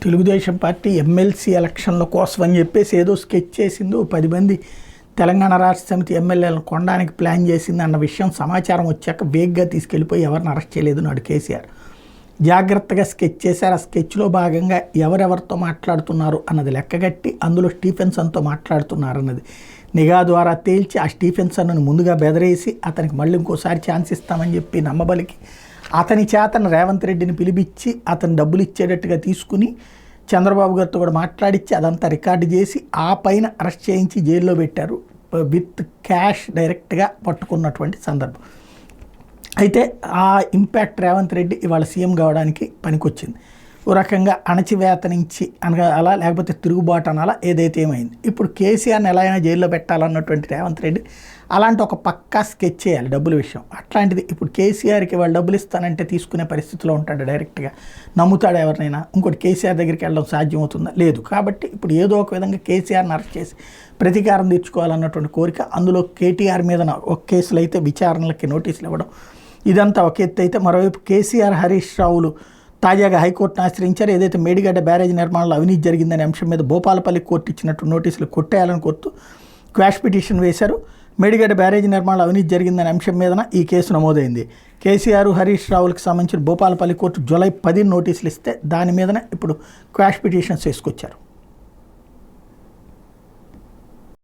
Telugu Desam party MLC ఎలక్షన్ల కోసం అని చెప్పేసి ఏదో స్కెచ్ చేసిందో 10 మంది తెలంగాణ రాష్ట్ర సమితి ఎమ్మెల్యేలను కొనడానికి ప్లాన్ చేసింది అన్న విషయం సమాచారం వచ్చాక వేగ్గా తీసుకెళ్ళిపోయి ఎవరిని అరెస్ట్ చేయలేదు నాడు కేసీఆర్. జాగ్రత్తగా స్కెచ్ చేశారు. ఆ స్కెచ్లో భాగంగా ఎవరెవరితో మాట్లాడుతున్నారు అన్నది లెక్కగట్టి అందులో స్టీఫెన్సన్తో మాట్లాడుతున్నారన్నది నిఘా ద్వారా తేల్చి ఆ స్టీఫెన్సన్ను ముందుగా బెదరేసి అతనికి మళ్ళీ ఇంకోసారి ఛాన్స్ ఇస్తామని చెప్పి నమ్మబలికి అతని చేతను రేవంత్ రెడ్డిని పిలిపించి అతను డబ్బులు ఇచ్చేటట్టుగా తీసుకుని చంద్రబాబు గారితో కూడా మాట్లాడించి అదంతా రికార్డు చేసి ఆ పైన అరెస్ట్ చేయించి జైల్లో పెట్టారు. విత్ క్యాష్ డైరెక్ట్గా పట్టుకున్నటువంటి సందర్భం. అయితే ఆ ఇంపాక్ట్ రేవంత్ రెడ్డి ఇవాళ సీఎం కావడానికి పనికొచ్చింది. ఓ రకంగా అణచివేత నుంచి అనగా అలా లేకపోతే తిరుగుబాటు అనాలా ఏదైతే ఏమైంది. ఇప్పుడు కేసీఆర్ని ఎలా అయినా జైల్లో పెట్టాలన్నటువంటి రేవంత్ రెడ్డి అలాంటి ఒక పక్కా స్కెచ్ చేయాలి డబ్బుల విషయం. అట్లాంటిది ఇప్పుడు కేసీఆర్కి వాళ్ళు డబ్బులు ఇస్తానంటే తీసుకునే పరిస్థితిలో ఉంటాడు. డైరెక్ట్గా నమ్ముతాడు ఎవరినైనా. ఇంకోటి కేసీఆర్ దగ్గరికి వెళ్ళడం సాధ్యమవుతుందా? లేదు. కాబట్టి ఇప్పుడు ఏదో ఒక విధంగా కేసీఆర్ని అరెస్ట్ చేసి ప్రతీకారం తీర్చుకోవాలన్నటువంటి కోరిక. అందులో కేటీఆర్ మీద ఒక కేసులు అయితే విచారణలకి నోటీసులు ఇవ్వడం ఇదంతా ఒక ఎత్తు అయితే, మరోవైపు కేసీఆర్ హరీష్ రావులు తాజాగా హైకోర్టును ఆశ్రయించారు. ఏదైతే మేడిగడ్డ బ్యారేజ్ నిర్మాణంలో అవినీతి జరిగిందనే అంశం మీద భూపాలపల్లి కోర్టు ఇచ్చినట్టు నోటీసులు కొట్టేయాలని కోరుతూ క్వాష్ పిటిషన్ వేశారు. మేడిగడ్డ బ్యారేజ్ నిర్మాణంలో అవినీతి జరిగిందనే అంశం మీదన ఈ కేసు నమోదైంది. కేసీఆర్ హరీష్ రావులకు సంబంధించిన భూపాలపల్లి కోర్టు జూలై 10 నోటీసులు ఇస్తే దాని మీదన ఇప్పుడు క్వాష్ పిటిషన్స్ వేసుకొచ్చారు.